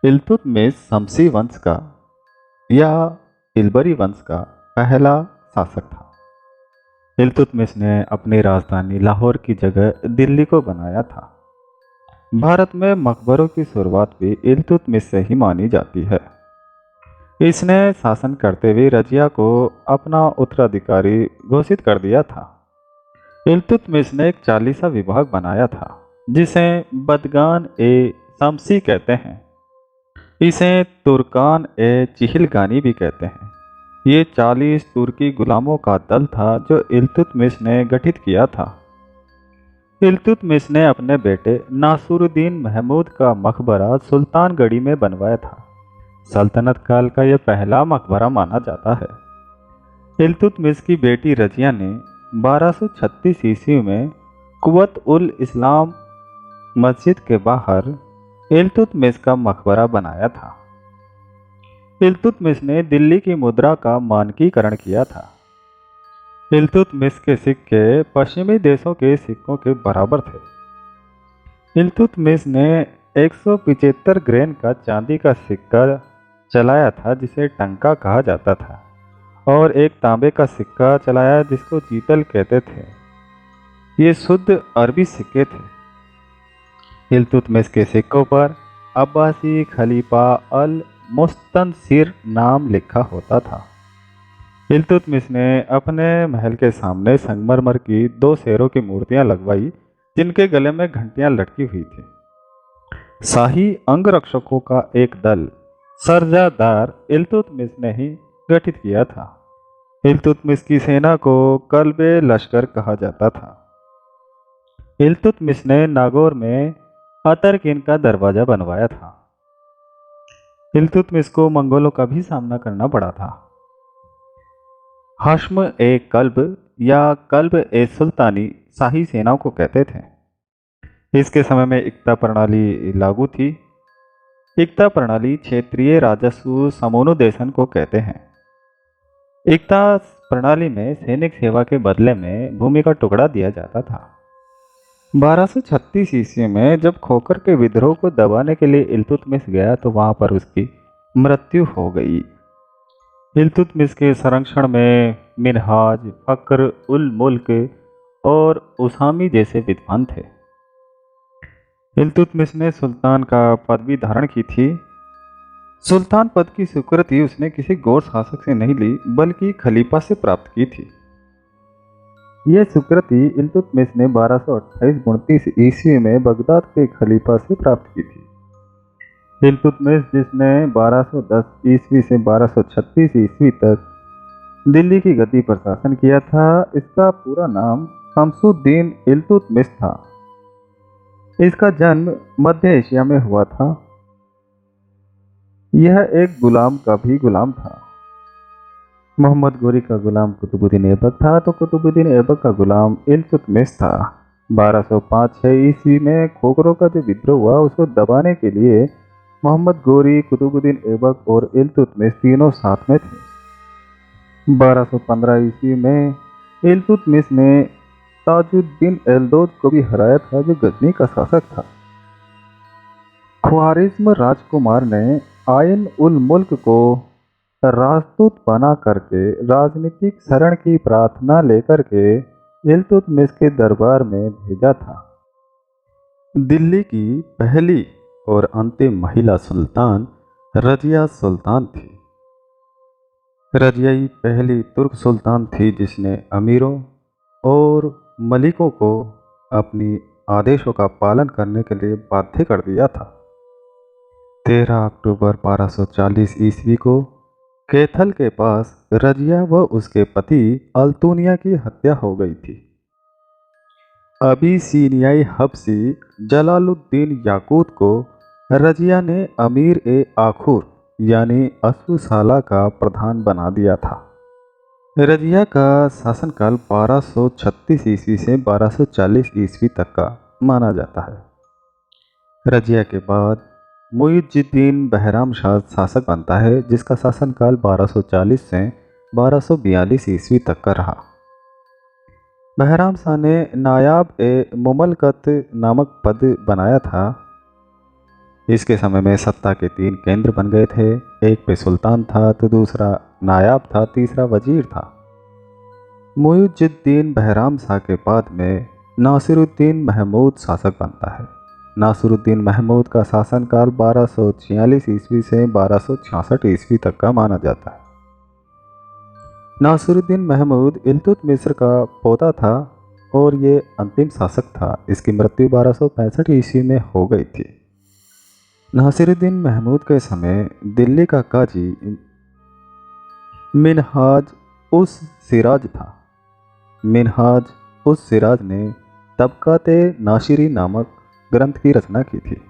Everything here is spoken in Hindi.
इल्तुतमिश शमसी वंश का या इल्बरी वंश का पहला शासक था। इल्तुतमिश ने अपनी राजधानी लाहौर की जगह दिल्ली को बनाया था। भारत में मकबरों की शुरुआत भी इल्तुतमिश से ही मानी जाती है। इसने शासन करते हुए रजिया को अपना उत्तराधिकारी घोषित कर दिया था। इल्तुतमिश ने एक चालीसा विभाग बनाया था जिसे बदगान ए शमसी कहते हैं। इसे तुर्कान ए चिहिलगानी भी कहते हैं। ये 40 तुर्की गुलामों का दल था जो इल्तुतमिश ने गठित किया था। इल्तुतमिश ने अपने बेटे नासुरुद्दीन महमूद का मकबरा सुल्तानगढ़ी में बनवाया था। सल्तनत काल का यह पहला मकबरा माना जाता है। इल्तुतमिश की बेटी रजिया ने 1236 ईस्वी में कुवत उल इस्लाम मस्जिद के बाहर इल्तुतमिश का मकबरा बनाया था। इल्तुतमिश ने दिल्ली की मुद्रा का मानकीकरण किया था। इल्तुतमिश के सिक्के पश्चिमी देशों के सिक्कों के बराबर थे। इल्तुतमिश ने 175 ग्रेन का चांदी का सिक्का चलाया था जिसे टंका कहा जाता था, और एक तांबे का सिक्का चलाया जिसको जीतल कहते थे। ये शुद्ध अरबी सिक्के थे। इल्तुतमिश के सिक्कों पर अब्बासी खलीफा अल मुस्तनसिर नाम लिखा होता था। इल्तुतमिश ने अपने महल के सामने संगमरमर की 2 शेरों की मूर्तियां लगवाई जिनके गले में घंटियां लटकी हुई थी। शाही अंगरक्षकों का एक दल सरजादार इल्तुतमिश ने ही गठित किया था। इल्तुतमिश की सेना को कल्बे लश्कर कहा जाता था। इल्तुतमिश ने नागौर में अतरकिन का दरवाजा बनवाया था। इल्तुतमिश को मंगोलों का भी सामना करना पड़ा था। हश्म ए कल्ब या कल्ब ए सुल्तानी शाही सेनाओं को कहते थे। इसके समय में इक्ता प्रणाली लागू थी। इक्ता प्रणाली क्षेत्रीय राजस्व समोनुदेशन को कहते हैं। इक्ता प्रणाली में सैनिक सेवा के बदले में भूमि का टुकड़ा दिया जाता था। 1236 ईस्वी में जब खोखर के विद्रोह को दबाने के लिए इल्तुतमिश गया तो वहां पर उसकी मृत्यु हो गई। इल्तुतमिश के संरक्षण में मिनहाज, फक्र उल मुल्क और उसामी जैसे विद्वान थे। इल्तुतमिश ने सुल्तान का पद भी धारण की थी। सुल्तान पद की स्वीकृति उसने किसी गौर शासक से नहीं ली बल्कि खलीफा से प्राप्त की थी। यह स्वीकृति इल्तुतमिश ने 1228-29 ईस्वी में बगदाद के खलीफा से प्राप्त की थी। इल्तुतमिश जिसने 1210 ईस्वी से 1236 ईस्वी तक दिल्ली की गद्दी पर शासन किया था, इसका पूरा नाम शमसुद्दीन इल्तुतमिश था। इसका जन्म मध्य एशिया में हुआ था। यह एक गुलाम का भी गुलाम था। मोहम्मद गोरी का गुलाम कुतुबुद्दीन ऐबक था तो कुतुबुद्दीन ऐबक का गुलाम इल्तुतमिश था। 1205-6 ईस्वी में खोखरों का जो विद्रोह हुआ उसको दबाने के लिए मोहम्मद गोरी, कुतुबुद्दीन ऐबक और इल्तुतमिश तीनों साथ में थे। 1215 ईस्वी में इल्तुतमिश ने ताजुद्दीन एल्दोज को भी हराया था जो गजनी का शासक था। ख्वारिज्म राजकुमार ने आयन उल मुल्क को राजदूत बना करके राजनीतिक शरण की प्रार्थना लेकर के इल्तुतमिश के दरबार में भेजा था। दिल्ली की पहली और अंतिम महिला सुल्तान रजिया सुल्तान थी। रजियाई पहली तुर्क सुल्तान थी जिसने अमीरों और मलिकों को अपनी आदेशों का पालन करने के लिए बाध्य कर दिया था। 13 अक्टूबर 1240 ईस्वी को कैथल के पास रजिया व उसके पति अल्तुनिया की हत्या हो गई थी। अबीसीनियाई हबसी जलालुद्दीन याकूत को रजिया ने अमीर ए आखुर यानी अस्सुसाला का प्रधान बना दिया था। रजिया का शासनकाल 1236 ईस्वी से 1240 ईस्वी तक का माना जाता है। रजिया के बाद मुइजुद्दीन बहराम शाह शासक बनता है जिसका शासनकाल 1240 से 1242 ईस्वी तक का रहा। बहराम शाह ने नायाब ए मुमलकत नामक पद बनाया था। इसके समय में सत्ता के 3 केंद्र बन गए थे। एक पे सुल्तान था, तो दूसरा नायाब था, तीसरा वजीर था। मुइजुद्दीन बहराम शाह के बाद में नासिरुद्दीन महमूद शासक बनता है। नासिरुद्दीन महमूद का शासनकाल 1246 ईस्वी से 1266 ईस्वी तक का माना जाता है। नासिरुद्दीन महमूद इल्तुतमिश का पोता था और ये अंतिम शासक था। इसकी मृत्यु 1265 ईस्वी में हो गई थी। नासिरुद्दीन महमूद के समय दिल्ली का काजी मिनहाज उस सिराज था। मिनहाज उस सिराज ने तबकाते नाशिरी नामक ग्रंथ की रचना की थी।